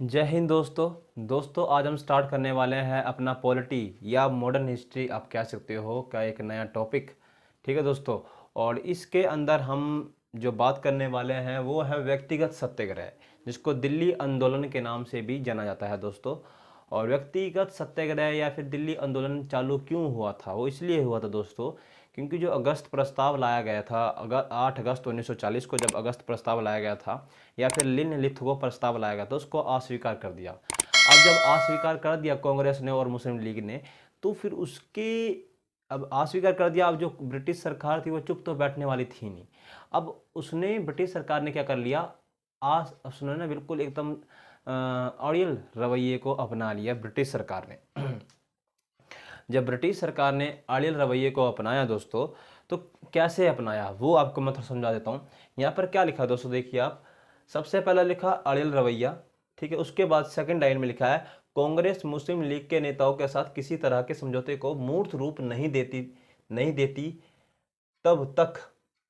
जय हिंद दोस्तों आज हम स्टार्ट करने वाले हैं अपना पॉलिटी या मॉडर्न हिस्ट्री आप कह सकते हो का एक नया टॉपिक। ठीक है दोस्तों। और इसके अंदर हम जो बात करने वाले हैं वो है व्यक्तिगत सत्याग्रह, जिसको दिल्ली आंदोलन के नाम से भी जाना जाता है दोस्तों। और व्यक्तिगत सत्याग्रह या फिर दिल्ली आंदोलन चालू क्यों हुआ था, वो इसलिए हुआ था दोस्तों क्योंकि जो अगस्त प्रस्ताव लाया गया था 8 अगस्त 1940 को, जब अगस्त प्रस्ताव लाया गया था या फिर लिन लिथगो प्रस्ताव लाया गया था, उसको अस्वीकार कर दिया। अब जब अस्वीकार कर दिया कांग्रेस ने और मुस्लिम लीग ने, तो फिर उसके अब अस्वीकार कर दिया। अब जो ब्रिटिश सरकार थी वो चुप तो बैठने वाली थी नहीं। अब उसने ब्रिटिश सरकार ने क्या कर लिया, आज उसने बिल्कुल एकदम अड़ियल रवैये को अपना लिया ब्रिटिश सरकार ने। जब ब्रिटिश सरकार ने अड़ियल रवैये को अपनाया दोस्तों, तो कैसे अपनाया वो आपको मैं थोड़ा समझा देता हूँ। यहाँ पर क्या लिखा दोस्तों, देखिए आप। सबसे पहला लिखा अड़ियल रवैया, ठीक है। उसके बाद सेकंड लाइन में लिखा है कांग्रेस मुस्लिम लीग के नेताओं के साथ किसी तरह के समझौते को मूर्त रूप नहीं देती तब तक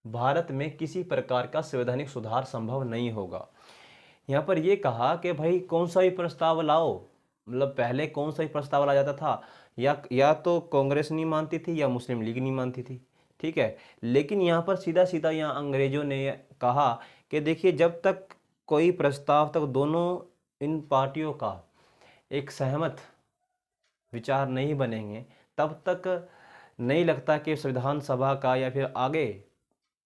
भारत में किसी प्रकार का संवैधानिक सुधार संभव नहीं होगा। यहाँ पर ये कहा कि भाई कौन सा ही प्रस्ताव लाओ, मतलब पहले कौन सा ही प्रस्ताव लाया जाता था, या तो कांग्रेस नहीं मानती थी या मुस्लिम लीग नहीं मानती थी, ठीक है। लेकिन यहाँ पर सीधा सीधा यहाँ अंग्रेजों ने कहा कि देखिए, जब तक कोई प्रस्ताव तक दोनों इन पार्टियों का एक सहमत विचार नहीं बनेंगे, तब तक नहीं लगता कि संविधान सभा का या फिर आगे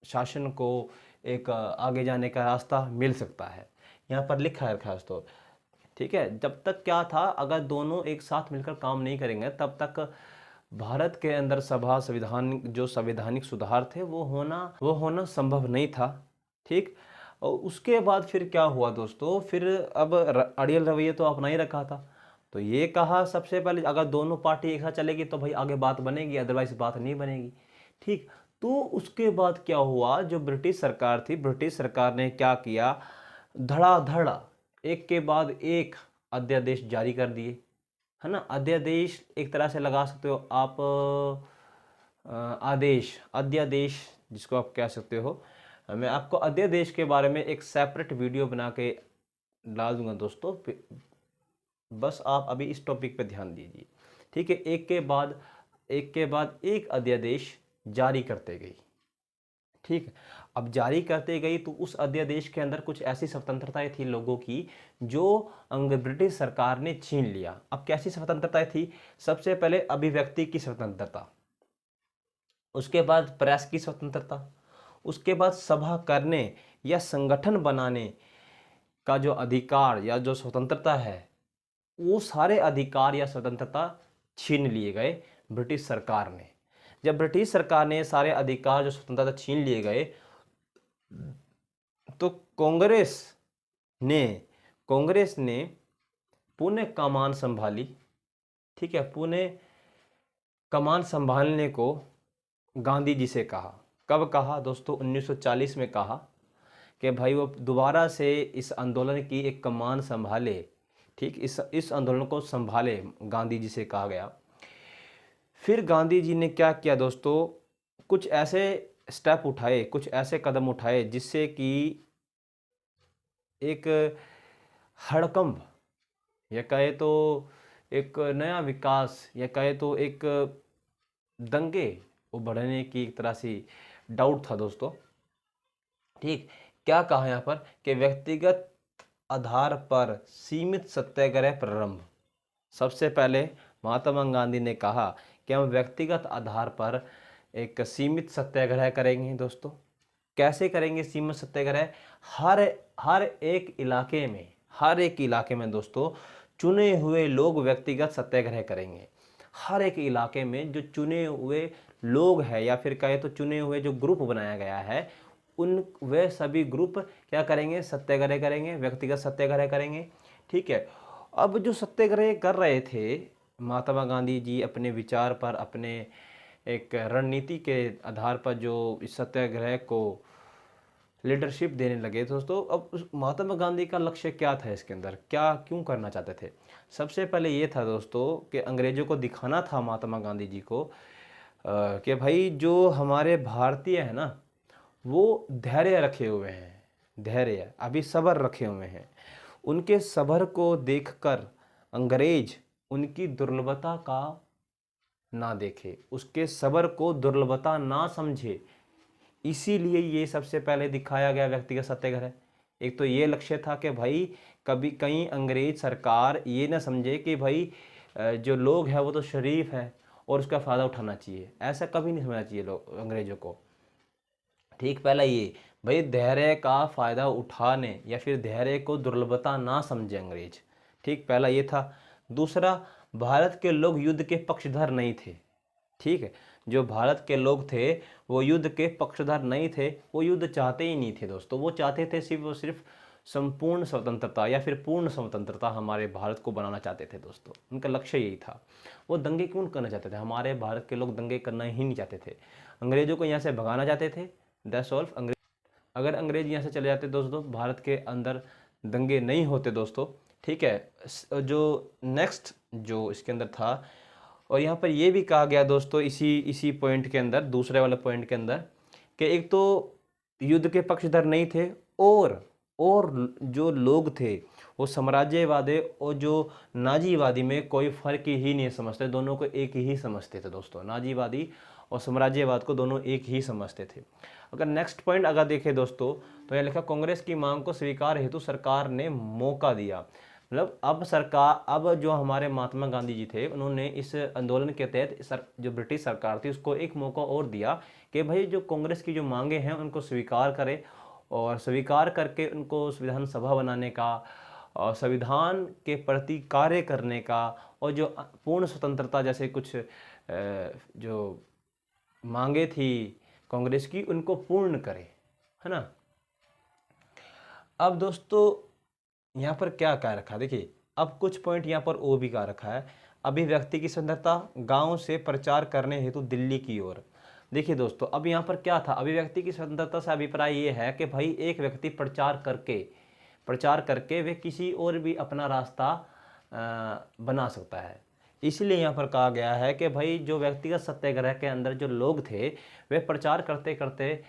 शासन को एक आगे जाने का रास्ता मिल सकता है। यहाँ पर लिखा है खास तौर, ठीक है। जब तक क्या था, अगर दोनों एक साथ मिलकर काम नहीं करेंगे तब तक भारत के अंदर सभा संविधान जो संवैधानिक सुधार थे वो होना संभव नहीं था, ठीक। और उसके बाद फिर क्या हुआ दोस्तों, फिर अब अड़ियल रवैया तो अपना ही रखा था। तो ये कहा सबसे पहले अगर दोनों पार्टी एक साथ चलेगी तो भाई आगे बात बनेगी, अदरवाइज बात नहीं बनेगी, ठीक। तो उसके बाद क्या हुआ, जो ब्रिटिश सरकार थी, ब्रिटिश सरकार ने क्या किया, धड़ाधड़ एक के बाद एक अध्यादेश जारी कर दिए, है ना। अध्यादेश एक तरह से लगा सकते हो आप, आदेश, अध्यादेश जिसको आप कह सकते हो। मैं आपको अध्यादेश के बारे में एक सेपरेट वीडियो बना के डाल दूंगा दोस्तों, बस आप अभी इस टॉपिक पे ध्यान दीजिए, ठीक है। एक के बाद एक अध्यादेश जारी करते गई, ठीक है। अब जारी करते गई तो उस अध्यादेश के अंदर कुछ ऐसी स्वतंत्रताएं थी लोगों की जो ब्रिटिश सरकार ने छीन लिया। अब कैसी स्वतंत्रताएं थी, सबसे पहले अभिव्यक्ति की स्वतंत्रता, उसके बाद प्रेस की स्वतंत्रता, उसके बाद सभा करने या संगठन बनाने का जो अधिकार या जो स्वतंत्रता है, वो सारे अधिकार या स्वतंत्रता छीन लिए गए ब्रिटिश सरकार ने। जब ब्रिटिश सरकार ने सारे अधिकार जो स्वतंत्रता छीन लिए गए, तो कांग्रेस ने पुणे कमान संभाली, ठीक है। पुणे कमान संभालने को गांधी जी से कहा। कब कहा दोस्तों, 1940 में कहा कि भाई वो दोबारा से इस आंदोलन की एक कमान संभाले, ठीक। इस आंदोलन को संभाले, गांधी जी से कहा गया। फिर गांधी जी ने क्या किया दोस्तों, कुछ ऐसे स्टेप उठाए, कुछ ऐसे कदम उठाए जिससे कि एक हड़कंप या कहे तो एक नया विकास या कहे तो एक दंगे उभरने की एक तरह से डाउट था दोस्तों, ठीक। क्या कहा यहाँ पर कि व्यक्तिगत आधार पर सीमित सत्याग्रह प्रारंभ। सबसे पहले महात्मा गांधी ने कहा कि हम व्यक्तिगत आधार पर एक सीमित सत्याग्रह करेंगे दोस्तों। कैसे करेंगे सीमित सत्याग्रह, हर हर एक इलाके में दोस्तों चुने हुए लोग व्यक्तिगत सत्याग्रह करेंगे। हर एक इलाके में जो चुने हुए लोग हैं या फिर कहे तो चुने हुए जो ग्रुप बनाया गया है, उन वे सभी ग्रुप क्या करेंगे, सत्याग्रह करेंगे, व्यक्तिगत सत्याग्रह करेंगे, ठीक है। अब जो सत्याग्रह कर रहे थे महात्मा गांधी जी अपने विचार पर, अपने एक रणनीति के आधार पर जो इस सत्याग्रह को लीडरशिप देने लगे दोस्तों। अब उस महात्मा गांधी का लक्ष्य क्या था, इसके अंदर क्या क्यों करना चाहते थे। सबसे पहले ये था दोस्तों कि अंग्रेजों को दिखाना था महात्मा गांधी जी को कि भाई जो हमारे भारतीय है ना, वो धैर्य रखे हुए हैं, धैर्य अभी सब्र रखे हुए हैं। उनके सबर को देखकर अंग्रेज उनकी दुर्लभता का ना देखे, उसके सबर को दुर्लभता ना समझे, इसीलिए ये सबसे पहले दिखाया गया व्यक्तिगत सत्याग्रह। एक तो ये लक्ष्य था कि भाई कभी कहीं अंग्रेज सरकार ये ना समझे कि भाई जो लोग हैं वो तो शरीफ है और उसका फ़ायदा उठाना चाहिए, ऐसा कभी नहीं समझना चाहिए लोग अंग्रेजों को। ठीक, पहला ये भाई धैर्य का फ़ायदा उठाने या फिर धैर्य को दुर्लभता ना समझे अंग्रेज। ठीक, पहला ये था। दूसरा, भारत के लोग युद्ध के पक्षधर नहीं थे। ठीक है, जो भारत के लोग थे वो युद्ध के पक्षधर नहीं थे, वो युद्ध चाहते ही नहीं थे दोस्तों। वो चाहते थे सिर्फ और सिर्फ संपूर्ण स्वतंत्रता या फिर पूर्ण स्वतंत्रता हमारे भारत को बनाना चाहते थे दोस्तों। उनका लक्ष्य यही था। वो दंगे क्यों करना चाहते थे? हमारे भारत के लोग दंगे करना ही नहीं चाहते थे, अंग्रेजों को यहाँ से भगाना चाहते थे। That's all. अगर अंग्रेज यहाँ से चले जाते दोस्तों, भारत के अंदर दंगे नहीं होते दोस्तों। ठीक है, जो नेक्स्ट जो इसके अंदर था, और यहाँ पर ये भी कहा गया दोस्तों इसी पॉइंट के अंदर, दूसरे वाले पॉइंट के अंदर, कि एक तो युद्ध के पक्षधर नहीं थे और जो लोग थे वो साम्राज्यवादी और जो नाजीवादी में कोई फ़र्क ही नहीं समझते, दोनों को एक ही समझते थे दोस्तों। नाजीवादी और साम्राज्यवाद को दोनों एक ही समझते थे। अगर नेक्स्ट पॉइंट अगर देखें दोस्तों, तो यह लिखा, कांग्रेस की मांग को स्वीकार हेतु सरकार ने मौका दिया। मतलब अब जो हमारे महात्मा गांधी जी थे, उन्होंने इस आंदोलन के तहत जो ब्रिटिश सरकार थी उसको एक मौका और दिया कि भाई जो कांग्रेस की जो मांगे हैं उनको स्वीकार करे, और स्वीकार करके उनको संविधान सभा बनाने का और संविधान के प्रति कार्य करने का, और जो पूर्ण स्वतंत्रता जैसे कुछ जो मांगे थी कांग्रेस की, उनको पूर्ण करे, है ना। अब दोस्तों यहाँ पर क्या कह रखा है, देखिए अब कुछ पॉइंट यहाँ पर ओ भी कहा रखा है। अभिव्यक्ति की स्वतंत्रता गांव से प्रचार करने हेतु दिल्ली की ओर। देखिए दोस्तों, अब यहाँ पर क्या था, अभिव्यक्ति की स्वतंत्रता से अभिप्राय ये है कि भाई एक व्यक्ति प्रचार करके वे किसी और भी अपना रास्ता बना सकता है। इसलिए यहाँ पर कहा गया है कि भाई जो व्यक्तिगत सत्याग्रह के अंदर जो लोग थे वे प्रचार करते करते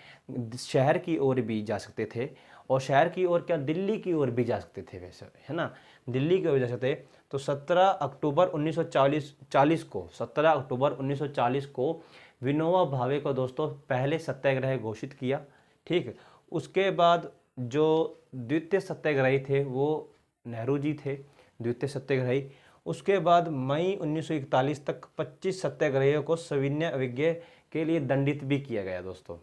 शहर की ओर भी जा सकते थे, और शहर की ओर क्या, दिल्ली की ओर भी जा सकते थे वैसे, है ना, दिल्ली की ओर जा सकते। तो 17 अक्टूबर 1940 को विनोबा भावे को दोस्तों पहले सत्याग्रह घोषित किया। ठीक, उसके बाद जो द्वितीय सत्याग्रही थे वो नेहरू जी थे, द्वितीय सत्याग्रही। उसके बाद मई 1941 तक 25 सत्याग्रहियों को सविनय अवज्ञा के लिए दंडित भी किया गया दोस्तों।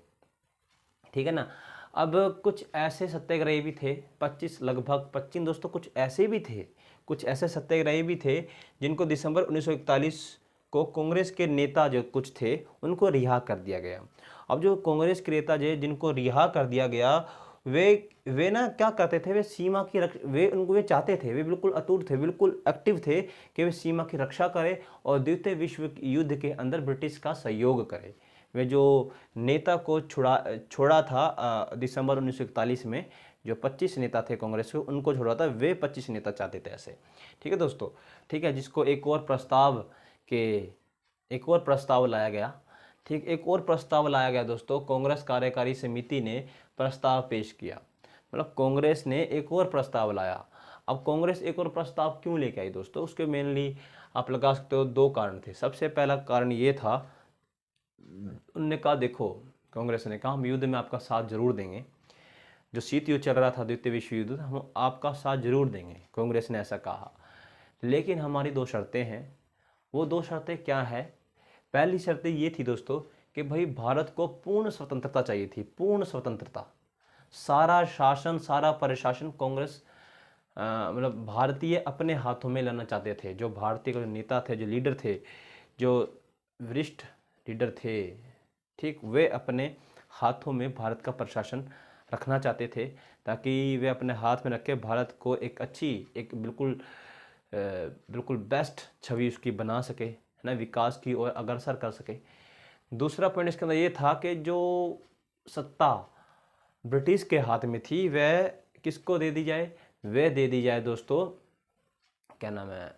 ठीक है ना। अब कुछ ऐसे सत्याग्रही भी थे, 25 लगभग 25 दोस्तों, कुछ ऐसे सत्याग्रही भी थे जिनको दिसंबर 1941 को कांग्रेस के नेता जो कुछ थे उनको रिहा कर दिया गया। अब जो कांग्रेस के नेता जिनको रिहा कर दिया गया, वे ना क्या करते थे, वे सीमा की वे चाहते थे, वे बिल्कुल अटूट थे, बिल्कुल एक्टिव थे कि वे सीमा की रक्षा करें और द्वितीय विश्व युद्ध के अंदर ब्रिटिश का सहयोग करें। वे जो नेता को छोड़ा था दिसंबर 1941 में, जो 25 नेता थे कांग्रेस के, उनको छोड़ा था, वे 25 नेता चाहते थे ऐसे। ठीक है दोस्तों, ठीक है, जिसको एक और प्रस्ताव लाया गया। ठीक, एक और प्रस्ताव लाया गया दोस्तों, कांग्रेस कार्यकारी समिति ने प्रस्ताव पेश किया, मतलब कांग्रेस ने एक और प्रस्ताव लाया। अब कांग्रेस एक और प्रस्ताव क्यों लेके आई दोस्तों, उसके मेनली आप लगा सकते हो 2 कारण थे। सबसे पहला कारण ये था, उनने कहा, देखो कांग्रेस ने कहा हम युद्ध में आपका साथ जरूर देंगे, जो शीत युद्ध चल रहा था, द्वितीय विश्व युद्ध, हम आपका साथ जरूर देंगे, कांग्रेस ने ऐसा कहा। लेकिन हमारी 2 शर्तें हैं। वो 2 शर्तें क्या है? पहली शर्त ये थी दोस्तों कि भाई भारत को पूर्ण स्वतंत्रता चाहिए थी, पूर्ण स्वतंत्रता। सारा शासन, सारा प्रशासन कांग्रेस मतलब भारतीय अपने हाथों में लेना चाहते थे। जो भारतीय के नेता थे, जो लीडर थे, जो वरिष्ठ लीडर थे, ठीक, वे अपने हाथों में भारत का प्रशासन रखना चाहते थे, ताकि वे अपने हाथ में रख के भारत को एक अच्छी, एक बिल्कुल बेस्ट छवि उसकी बना सके, है ना, विकास की ओर अग्रसर कर सके। दूसरा पॉइंट इसके अंदर ये था कि जो सत्ता ब्रिटिश के हाथ में थी वह किसको दे दी जाए? वह दे दी जाए दोस्तों, क्या नाम है,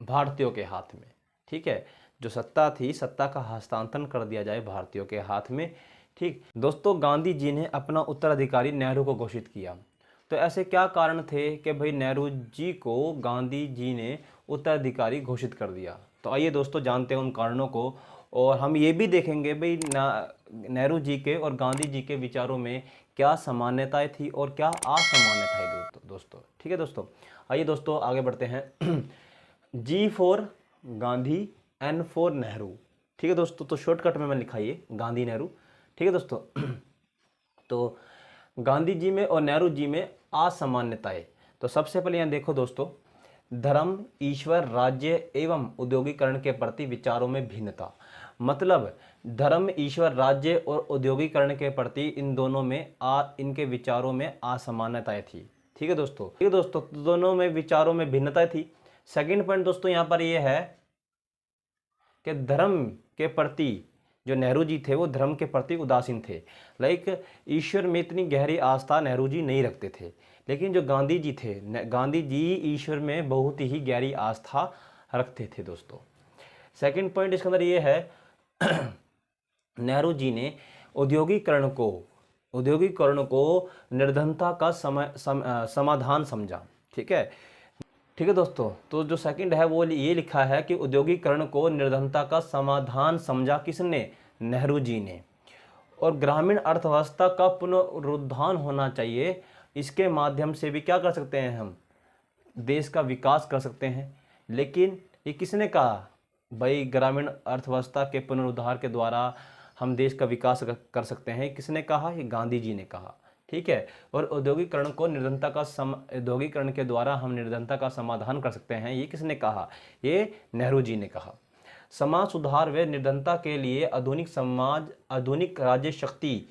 भारतीयों के हाथ में। ठीक है, जो सत्ता थी, सत्ता का हस्तांतरण कर दिया जाए भारतीयों के हाथ में। ठीक दोस्तों, गांधी जी ने अपना उत्तराधिकारी नेहरू को घोषित किया। तो ऐसे क्या कारण थे कि भाई नेहरू जी को गांधी जी ने उत्तराधिकारी घोषित कर दिया? तो आइए दोस्तों जानते हैं उन कारणों को, और हम ये भी देखेंगे भाई नेहरू जी के और गांधी जी के विचारों में क्या समानताएं थी और क्या असमानताएं दोस्तों। ठीक है दोस्तों, आइए दोस्तों आगे बढ़ते हैं। G for Gandhi, N for Nehru. ठीक है दोस्तों, तो शॉर्टकट में मैं लिखाइए गांधी नेहरू। ठीक है दोस्तों। तो गांधी जी में और नेहरू जी में असमानताएं। तो सबसे पहले यहाँ देखो दोस्तों, धर्म, ईश्वर, राज्य एवं औद्योगिकरण के प्रति विचारों में भिन्नता। मतलब धर्म, ईश्वर, राज्य और औद्योगिकरण के प्रति इन दोनों में इनके विचारों में असमानताएं थी। ठीक है दोस्तों, ठीक है दोस्तों, दोनों में विचारों में भिन्नताएं थी। सेकंड पॉइंट दोस्तों यहाँ पर यह है कि धर्म के प्रति जो नेहरू जी थे वो धर्म के प्रति उदासीन थे। लाइक ईश्वर में इतनी गहरी आस्था नेहरू जी नहीं रखते थे, लेकिन जो गांधी जी थे, गांधी जी ईश्वर में बहुत ही गहरी आस्था रखते थे दोस्तों। सेकंड पॉइंट इसके अंदर ये है, नेहरू जी ने औद्योगिकरण को निर्धनता का समाधान समझा। ठीक है, ठीक है दोस्तों, तो जो सेकंड है वो ये लिखा है कि औद्योगिकरण को निर्धनता का समाधान समझा किसने? नेहरू जी ने। और ग्रामीण अर्थव्यवस्था का पुनरुत्थान होना चाहिए, इसके माध्यम से भी क्या कर सकते हैं हम? देश का विकास कर सकते हैं। लेकिन ये किसने कहा? भाई ग्रामीण अर्थव्यवस्था के पुनरुद्धार के द्वारा हम देश का विकास कर सकते हैं, किसने कहा? ये गांधी जी ने कहा। ठीक है, और औद्योगिकरण को औद्योगिकरण के द्वारा हम निर्धनता का समाधान कर सकते हैं, ये किसने कहा? ये नेहरू जी ने कहा। समाज सुधार व निर्धनता के लिए आधुनिक राज्य शक्ति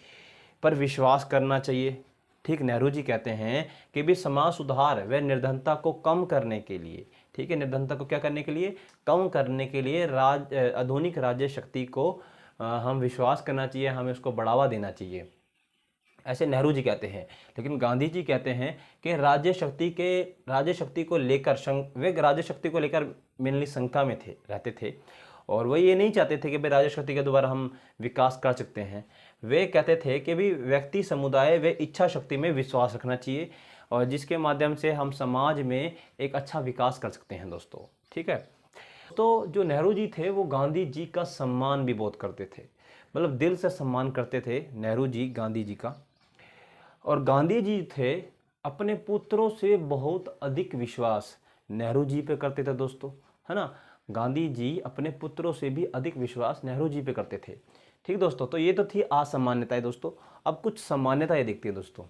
पर विश्वास करना चाहिए। ठीक, नेहरू जी कहते हैं कि भी समाज सुधार व निर्धनता को कम करने के लिए, ठीक है, निर्धनता को क्या करने के लिए? कम करने के लिए आधुनिक राज्य शक्ति को हम विश्वास करना चाहिए, हमें उसको बढ़ावा देना चाहिए, ऐसे नेहरू जी कहते हैं। लेकिन गांधी जी कहते हैं कि राज्य शक्ति को लेकर वे राज्य शक्ति को लेकर मेनली शंका में रहते थे, और वो ये नहीं चाहते थे कि भाई राज्य शक्ति के द्वारा हम विकास कर सकते हैं। वे कहते थे कि भी व्यक्ति, समुदाय व इच्छा शक्ति में विश्वास रखना चाहिए, और जिसके माध्यम से हम समाज में एक अच्छा विकास कर सकते हैं दोस्तों। ठीक है, तो जो नेहरू जी थे वो गांधी जी का सम्मान भी बहुत करते थे, मतलब दिल से सम्मान करते थे नेहरू जी गांधी जी का। और गांधी जी थे अपने पुत्रों से बहुत अधिक विश्वास नेहरू जी पे करते थे दोस्तों, है ना। गांधी जी अपने पुत्रों से भी अधिक विश्वास नेहरू जी पे करते थे। ठीक दोस्तों, तो ये तो थी असामान्यताएं दोस्तों। अब कुछ सामान्यताएं देखते हैं दोस्तों।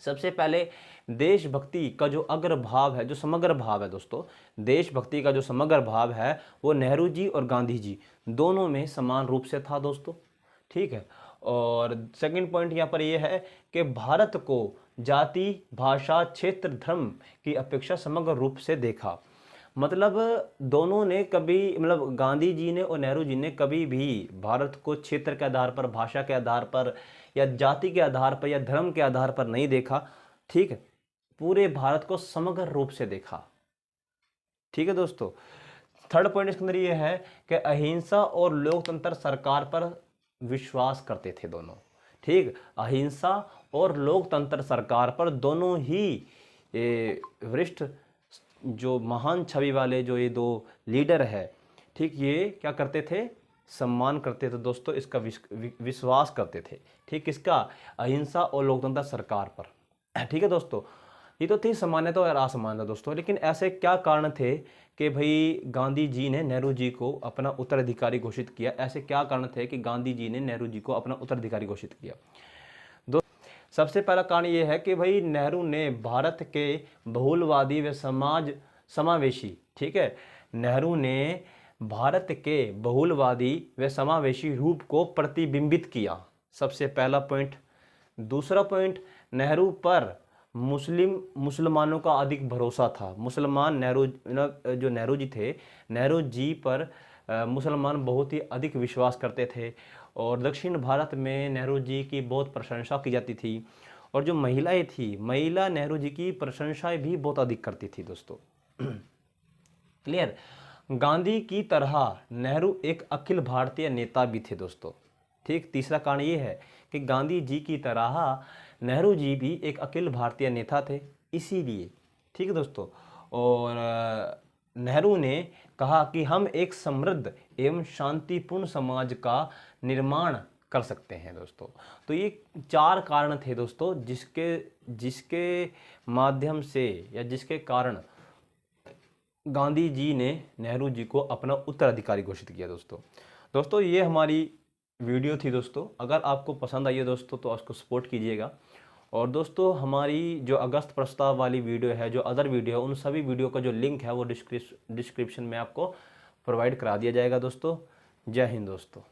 सबसे पहले देशभक्ति का जो अग्रभाव है, जो समग्र भाव है दोस्तों, देशभक्ति का जो समग्र भाव है वो नेहरू जी और गांधी जी दोनों में समान रूप से था दोस्तों। ठीक है, और सेकंड पॉइंट यहाँ पर ये है कि भारत को जाति, भाषा, क्षेत्र, धर्म की अपेक्षा समग्र रूप से देखा। मतलब दोनों ने कभी, मतलब गांधी जी ने और नेहरू जी ने कभी भी भारत को क्षेत्र के आधार पर, भाषा के आधार पर या जाति के आधार पर या धर्म के आधार पर नहीं देखा। ठीक है, पूरे भारत को समग्र रूप से देखा। ठीक है दोस्तों, थर्ड पॉइंट इसके अंदर ये है कि अहिंसा और लोकतंत्र सरकार पर विश्वास करते थे दोनों। ठीक, अहिंसा और लोकतंत्र सरकार पर दोनों ही वरिष्ठ, जो महान छवि वाले जो ये दो लीडर है, ठीक, ये क्या करते थे? सम्मान करते थे दोस्तों, इसका विश्वास करते थे। ठीक, किसका? अहिंसा और लोकतंत्र सरकार पर। ठीक है दोस्तों, ये तो थी समानता और असमानता दोस्तों। लेकिन ऐसे क्या कारण थे कि भाई गांधी जी ने नेहरू जी को अपना उत्तराधिकारी घोषित किया? ऐसे क्या कारण थे कि गांधी जी ने नेहरू जी को अपना उत्तराधिकारी घोषित किया? सबसे पहला कारण ये है कि भाई नेहरू ने भारत के बहुलवादी व समावेशी, ठीक है, नेहरू ने भारत के बहुलवादी व समावेशी रूप को प्रतिबिंबित किया, सबसे पहला पॉइंट। दूसरा पॉइंट, नेहरू पर मुसलमानों का अधिक भरोसा था। मुसलमान जो नेहरू जी थे, नेहरू जी पर मुसलमान बहुत ही अधिक विश्वास करते थे, और दक्षिण भारत में नेहरू जी की बहुत प्रशंसा की जाती थी। और जो महिलाएं थी, महिला नेहरू जी की प्रशंसाएं भी बहुत अधिक करती थी दोस्तों। क्लियर? गांधी की तरह नेहरू एक अखिल भारतीय नेता भी थे दोस्तों। ठीक, तीसरा कारण ये है कि गांधी जी की तरह नेहरू जी भी एक अखिल भारतीय नेता थे इसीलिए, ठीक है दोस्तों। और नेहरू ने कहा कि हम एक समृद्ध एवं शांतिपूर्ण समाज का निर्माण कर सकते हैं दोस्तों। तो ये 4 कारण थे दोस्तों जिसके जिसके माध्यम से या जिसके कारण गांधी जी ने नेहरू जी को अपना उत्तराधिकारी घोषित किया दोस्तों। ये हमारी वीडियो थी दोस्तों। अगर आपको पसंद आई है दोस्तों तो उसको सपोर्ट कीजिएगा। और दोस्तों हमारी जो अगस्त प्रस्ताव वाली वीडियो है, जो अदर वीडियो है, उन सभी वीडियो का जो लिंक है वो डिस्क्रिप्शन में आपको प्रोवाइड करा दिया जाएगा दोस्तों। जय हिंद दोस्तों।